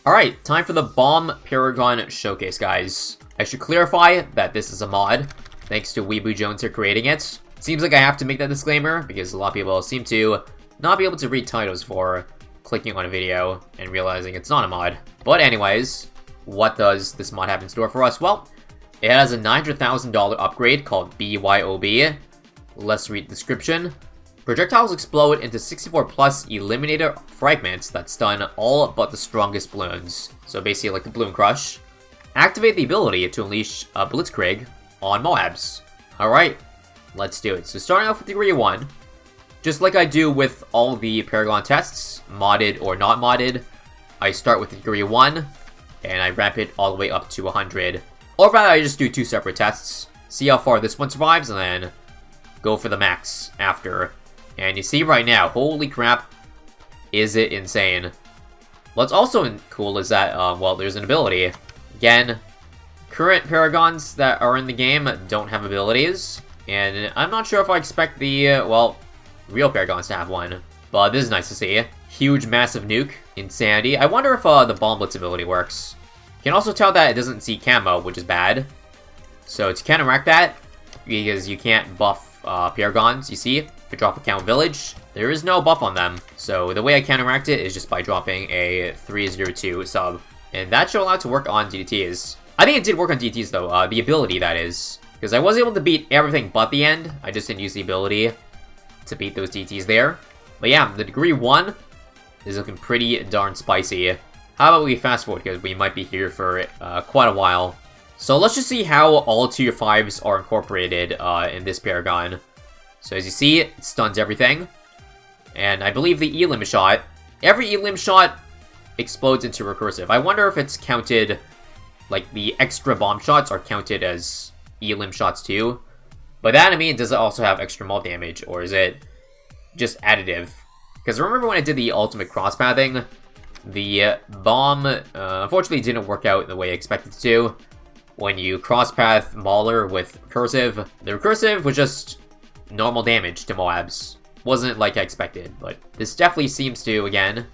Alright, time for the Bomb Paragon Showcase, guys. I should clarify that this is a mod, thanks to Weaboo Jones for creating it. Seems like I have to make that disclaimer, because a lot of people seem to not be able to read titles for clicking on a video and realizing it's not a mod. But anyways, what does this mod have in store for us? Well, it has a $900,000 upgrade called B.Y.O.B. Let's read the description. Projectiles explode into 64 plus eliminator fragments that stun all but the strongest balloons. So basically like a balloon crush. Activate the ability to unleash a Blitzkrieg on MOABs. Alright, let's do it. So starting off with degree 1, just like I do with all the Paragon tests, modded or not modded, I start with degree 1, and I ramp it all the way up to 100. Or rather, I just do 2 separate tests, see how far this one survives, and then go for the max after. And you see right now, holy crap, is it insane. What's also cool is that, well, there's an ability. Again, current Paragons that are in the game don't have abilities, and I'm not sure if I expect the, well, real Paragons to have one. But this is nice to see. Huge, massive nuke. Insanity. I wonder if the Bomb Blitz ability works. You can also tell that it doesn't see camo, which is bad. So to counteract that, because you can't buff Paragons, you see, if you drop a Count Village, there is no buff on them. So the way I counteract it is just by dropping a 302 sub. And that should allow it to work on DDTs. I think it did work on DDTs though, the ability that is. Because I was able to beat everything but the end, I just didn't use the ability to beat those DDTs there. But yeah, the degree 1 is looking pretty darn spicy. How about we fast forward, because we might be here for quite a while. So let's just see how all tier 5s are incorporated in this Paragon. So as you see, it stuns everything. And I believe the elim shot, every elim shot explodes into recursive. I wonder if it's counted, like the extra bomb shots are counted as elim shots too. By that I mean, does it also have extra mob damage, or is it just additive? Because remember when I did the ultimate cross-pathing, the bomb unfortunately didn't work out the way I expected it to. When you cross-path Mauler with recursive, the recursive was just normal damage to MOABs. Wasn't like I expected, but this definitely seems to, again,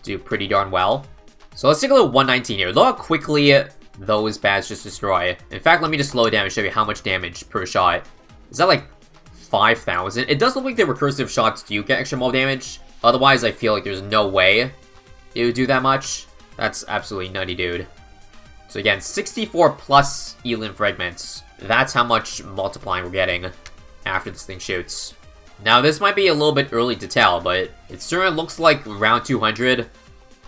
do pretty darn well. So let's take a look at 119 here. Look how quickly those pads just destroy. In fact, let me just slow it down and show you how much damage per shot. Is that like 5,000? It does look like the recursive shots do get extra mob damage. Otherwise, I feel like there's no way it would do that much. That's absolutely nutty, dude. So again, 64 plus elim fragments. That's how much multiplying we're getting after this thing shoots. Now, this might be a little bit early to tell, but it certainly looks like round 200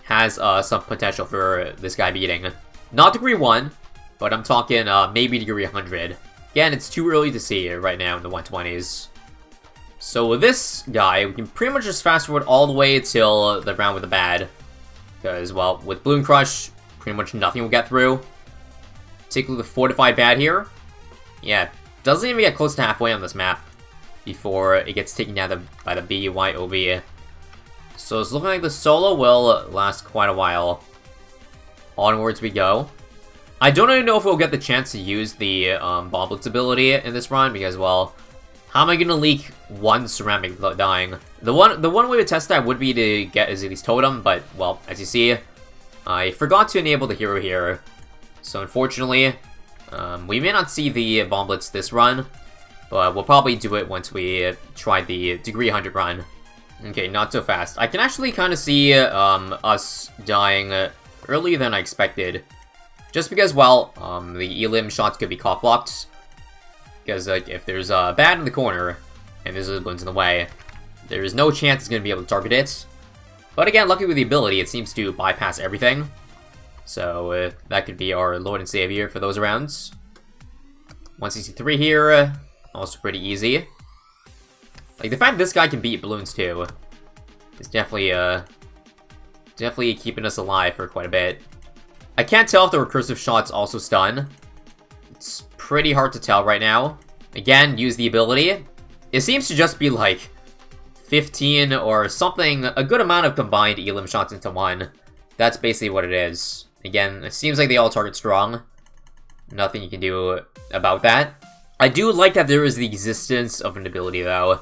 has some potential for this guy beating. Not degree 1, but I'm talking maybe degree 100. Again, it's too early to see right now in the 120s. So with this guy, we can pretty much just fast forward all the way till the round with the bad. Because, well, with Balloon Crush, pretty much nothing will get through. Take a look at the Fortified Bad here. Yeah, doesn't even get close to halfway on this map before it gets taken down by the B.Y.O.B. So it's looking like the solo will last quite a while. Onwards we go. I don't even know if we'll get the chance to use the Bomb Blitz ability in this run, because, well, how am I gonna leak one ceramic without dying? The one way to test that would be to get Azili's Totem, but, well, as you see, I forgot to enable the hero here. So unfortunately, we may not see the Bomb Blitz this run, but we'll probably do it once we try the degree 100 run. Okay, not so fast. I can actually kind of see us dying earlier than I expected. Just because, well, the elim shots could be cock-blocked. Because, like, if there's a bad in the corner, and there's a balloons in the way, there is no chance it's going to be able to target it. But again, lucky with the ability, it seems to bypass everything. So, that could be our Lord and Savior for those rounds. 163 here, also pretty easy. Like, the fact this guy can beat balloons too is definitely keeping us alive for quite a bit. I can't tell if the recursive shots also stun. It's pretty hard to tell right now. Again, use the ability. It seems to just be like 15 or something, a good amount of combined elim shots into one. That's basically what it is. Again, it seems like they all target strong. Nothing you can do about that. I do like that there is the existence of an ability though.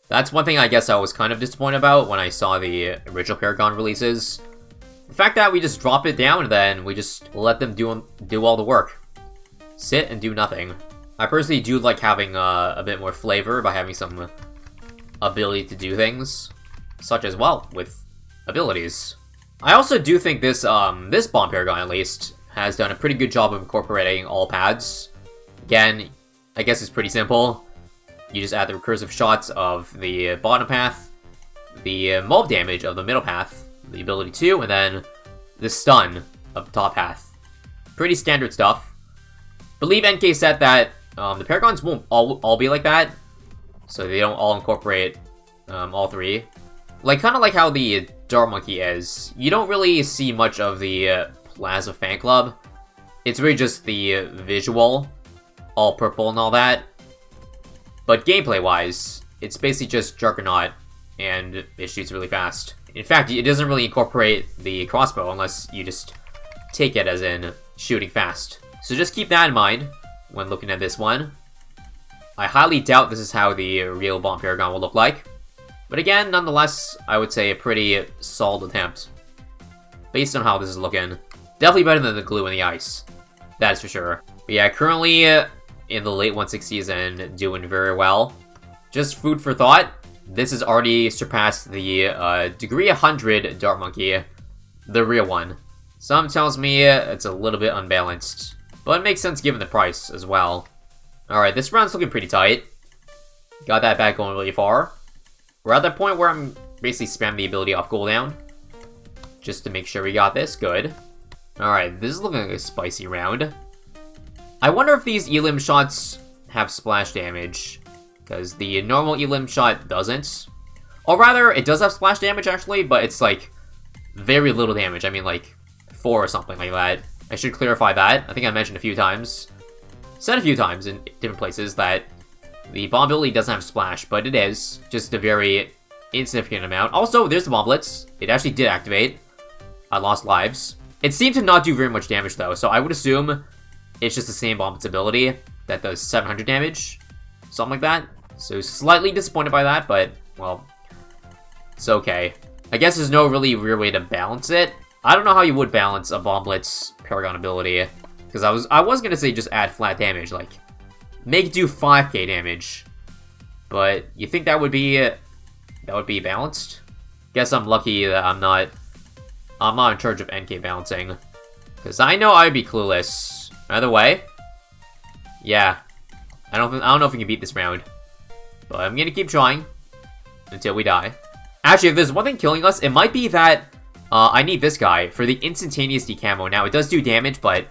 That's one thing I guess I was kind of disappointed about when I saw the original Paragon releases. The fact that we just drop it down and then we just let them do all the work. Sit and do nothing. I personally do like having a bit more flavor by having some ability to do things, such as, well, with abilities. I also do think this this Bomb Paragon, at least, has done a pretty good job of incorporating all paths. Again, I guess it's pretty simple. You just add the recursive shots of the bottom path, the MOAB damage of the middle path, the ability 2, and then the stun of the top path. Pretty standard stuff. Believe NK said that the Paragons won't all be like that, so they don't all incorporate all three. Kind of like how the Dart Monkey is. You don't really see much of the Plaza Fan Club. It's really just the visual, all purple and all that. But gameplay-wise, it's basically just Juggernaut, and it shoots really fast. In fact, it doesn't really incorporate the crossbow unless you just take it as in shooting fast. So just keep that in mind when looking at this one. I highly doubt this is how the real Bomb Paragon will look like. But again, nonetheless, I would say a pretty solid attempt. Based on how this is looking. Definitely better than the glue in the ice. That is for sure. But yeah, currently in the late 160s and doing very well. Just food for thought. This has already surpassed the degree 100 Dart Monkey, the real one. Some tells me it's a little bit unbalanced, but it makes sense given the price as well. Alright, this round's looking pretty tight. Got that back going really far. We're at that point where I'm basically spamming the ability off cooldown, just to make sure we got this. Good. Alright, this is looking like a spicy round. I wonder if these elim shots have splash damage, because the normal elim shot doesn't. Or rather, it does have splash damage actually, but it's like very little damage. I mean like 4 or something like that. I should clarify that. I think I mentioned a few times, said a few times in different places that the bomb ability doesn't have splash, but it is just a very insignificant amount. Also, there's the bomb blitz. It actually did activate. I lost lives. It seemed to not do very much damage though, so I would assume it's just the same bomb blitz ability that does 700 damage, something like that. So slightly disappointed by that, but well, it's okay. I guess there's no really real way to balance it. I don't know how you would balance a Bomb Blitz Paragon ability, because I was gonna say just add flat damage, like make it do 5k damage. But you think that would be balanced? Guess I'm lucky that I'm not in charge of NK balancing, because I know I'd be clueless. Either way, yeah, I don't know if we can beat this round, but I'm gonna keep trying until we die. Actually, if there's one thing killing us, it might be that I need this guy for the instantaneous decamo. Now, it does do damage, but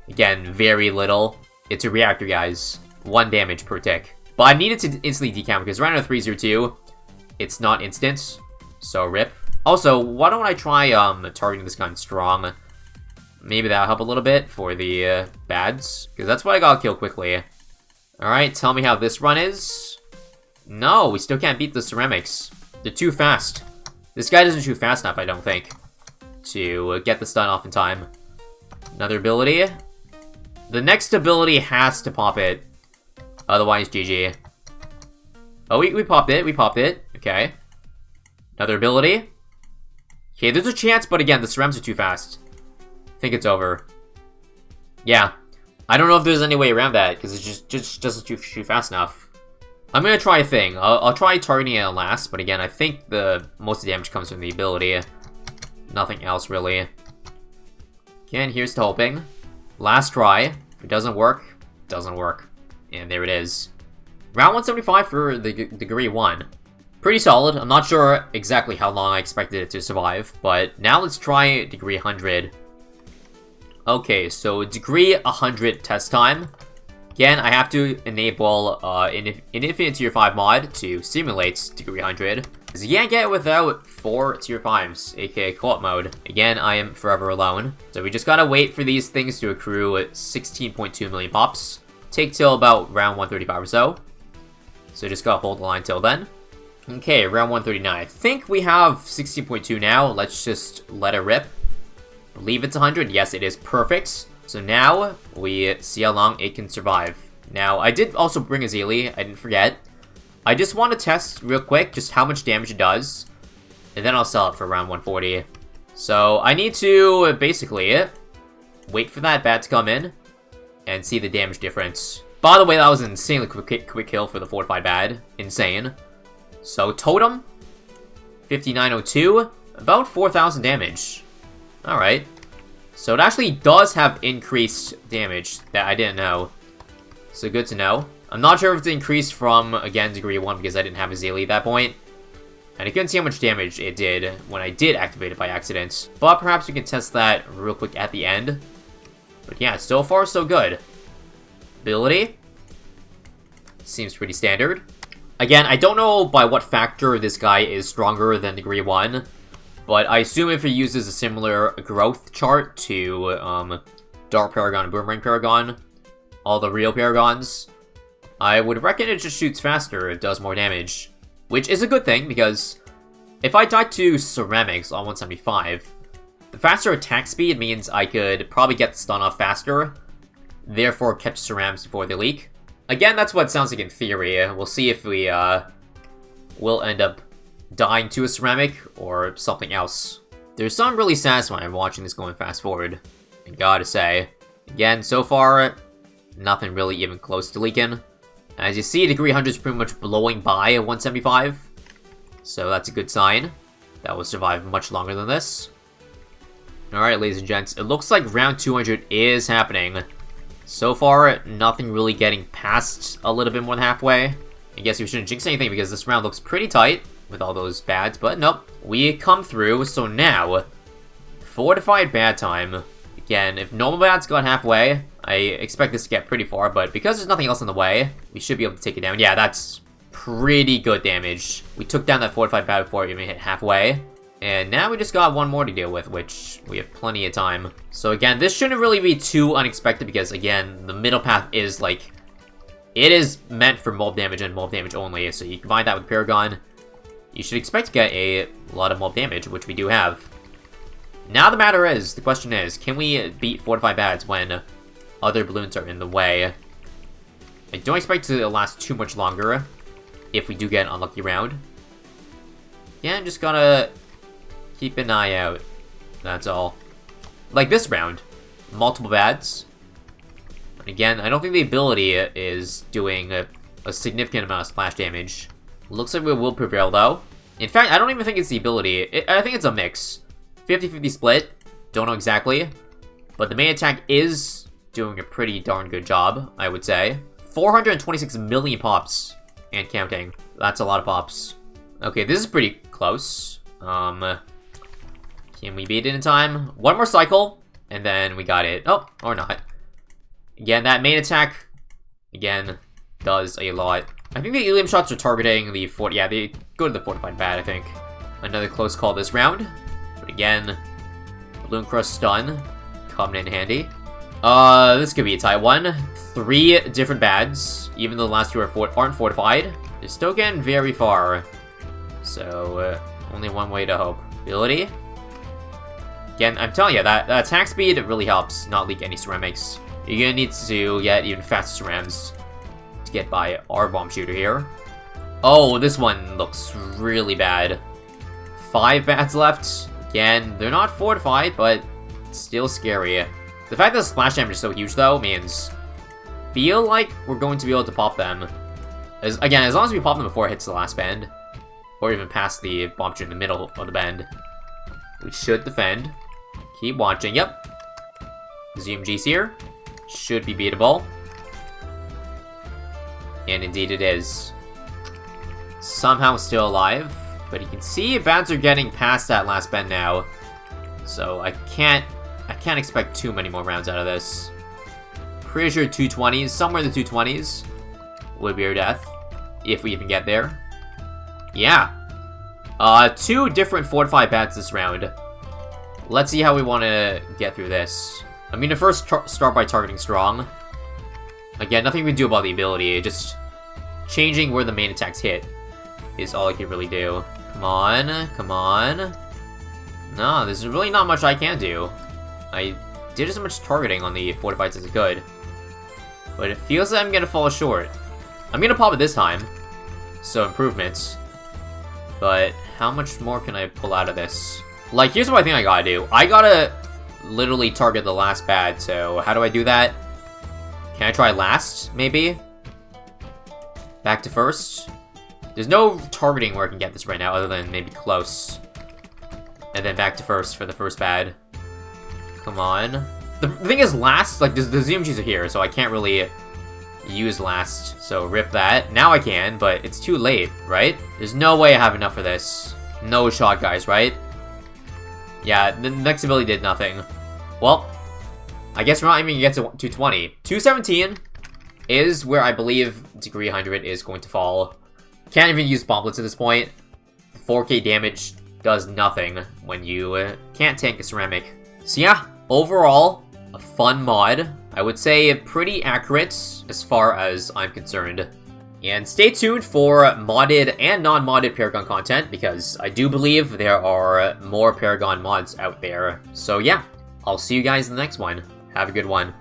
again, very little. It's a reactor, guys. 1 damage per tick. But I need it to instantly decamo, because right now 302, it's not instant, so rip. Also, why don't I try targeting this gun strong? Maybe that'll help a little bit for the bads, because that's what I gotta kill quickly. Alright, tell me how this run is. No, we still can't beat the ceramics. They're too fast. This guy doesn't shoot fast enough, I don't think, to get the stun off in time. Another ability. The next ability has to pop it. Otherwise, GG. Oh, we popped it. We popped it. Okay. Another ability. Okay, there's a chance, but again, the cerams are too fast. I think it's over. Yeah. I don't know if there's any way around that, because it just doesn't shoot fast enough. I'm gonna try a thing. I'll try targeting it last, but again, I think the most of the damage comes from the ability. Nothing else, really. Again, here's to hoping. Last try. If it doesn't work, it doesn't work. And there it is. Round 175 for the degree 1. Pretty solid. I'm not sure exactly how long I expected it to survive, but now let's try degree 100. Okay, so degree 100 test time. Again, I have to enable an Infinite Tier 5 mod to simulate degree 100. Because you can't get it without 4 Tier 5s, aka co-op mode. Again, I am forever alone. So we just gotta wait for these things to accrue at 16.2 million pops. Take till about round 135 or so. So just gotta hold the line till then. Okay, round 139. I think we have 16.2 now. Let's just let it rip. Believe it's 100. Yes, it is perfect. So now, we see how long it can survive. Now, I did also bring a Zealy, I didn't forget. I just want to test real quick just how much damage it does. And then I'll sell it for around 140. So I need to basically wait for that bat to come in and see the damage difference. By the way, that was an insanely quick kill for the fortified bat. Insane. So totem, 5902, about 4,000 damage. Alright. So it actually does have increased damage that I didn't know. So good to know. I'm not sure if it's increased from, again, degree 1 because I didn't have a Azalea at that point. And I couldn't see how much damage it did when I did activate it by accident. But perhaps we can test that real quick at the end. But yeah, so far so good. Ability. Seems pretty standard. Again, I don't know by what factor this guy is stronger than degree 1. But I assume if he uses a similar growth chart to Dark Paragon and Boomerang Paragon, all the real Paragons, I would reckon it just shoots faster, it does more damage. Which is a good thing, because if I die to Ceramics on 175, the faster attack speed means I could probably get the stun off faster, therefore catch Ceramics before they leak. Again, that's what it sounds like in theory. We'll see if we will end up dying to a Ceramic or something else. There's something really satisfying watching this going fast forward, I gotta say. Again, so far, nothing really even close to leaking. As you see, degree 100 is pretty much blowing by at 175. So that's a good sign. That will survive much longer than this. Alright, ladies and gents, it looks like round 200 is happening. So far, nothing really getting past a little bit more than halfway. I guess we shouldn't jinx anything because this round looks pretty tight with all those bads, but nope. We come through, so now, fortified bad time. Again, if normal bads got halfway, I expect this to get pretty far, but because there's nothing else in the way, we should be able to take it down. Yeah, that's pretty good damage. We took down that fortified bat before it even hit halfway. And now we just got one more to deal with, which we have plenty of time. So again, this shouldn't really be too unexpected because, again, the middle path is, like, it is meant for MOAB damage and MOAB damage only. So you combine that with Paragon, you should expect to get a lot of MOAB damage, which we do have. Now the matter is, the question is, can we beat fortified bats when other balloons are in the way? I don't expect it to last too much longer if we do get an unlucky round. Yeah, I'm just gotta keep an eye out. That's all. Like this round, multiple bads. And again, I don't think the ability is doing a significant amount of splash damage. Looks like we will prevail though. In fact, I don't even think it's the ability. I think it's a mix. 50-50 split. Don't know exactly. But the main attack is doing a pretty darn good job, I would say. 426 million pops and counting. That's a lot of pops. Okay, this is pretty close. Can we beat it in time? One more cycle, and then we got it. Oh, or not. Again, that main attack, again, does a lot. I think the helium shots are targeting the yeah, they go to the fortified bat, I think. Another close call this round. But again, Balloon Crush stun coming in handy. This could be a tight one. 3 different bads, even though the last 2 aren't fortified. They're still getting very far. So, only one way to hope. Ability. Again, I'm telling you, that attack speed really helps not leak any ceramics. You're gonna need to get even faster cerams to get by our bomb shooter here. Oh, this one looks really bad. 5 bats left. Again, they're not fortified, but still scary. The fact that the splash damage is so huge, though, means feel like we're going to be able to pop them. Again, as long as we pop them before it hits the last bend, or even past the bomb shooter in the middle of the bend, we should defend. Keep watching. Yep. Zoom G's here. Should be beatable. And indeed it is. Somehow still alive. But you can see bats are getting past that last bend now. So I can't expect too many more rounds out of this. Pretty sure 220s, somewhere in the 220s would be our death. If we even get there. Yeah. 2 different fortified bats this round. Let's see how we want to get through this. I'm gonna first start by targeting strong. Again, nothing we can do about the ability, just changing where the main attacks hit is all I can really do. Come on, come on. No, there's really not much I can do. I did as much targeting on the fortifieds as I could. But it feels like I'm gonna fall short. I'm gonna pop it this time. So improvements. But how much more can I pull out of this? Like, here's what I think I gotta do. I gotta literally target the last bad, so how do I do that? Can I try last, maybe? Back to first? There's no targeting where I can get this right now, other than maybe close. And then back to first for the first bad. Come on. The thing is, last, like, the zoom keys are here, so I can't really use last. So rip that. Now I can, but it's too late, right? There's no way I have enough for this. No shot, guys, right? Yeah, the next ability did nothing. Well, I guess we're not even gonna get to 220. 217 is where I believe Degree 100 is going to fall. Can't even use bomblets at this point. 4k damage does nothing when you can't tank a ceramic. So yeah, overall, a fun mod. I would say pretty accurate as far as I'm concerned. And stay tuned for modded and non-modded Paragon content, because I do believe there are more Paragon mods out there. So yeah, I'll see you guys in the next one. Have a good one.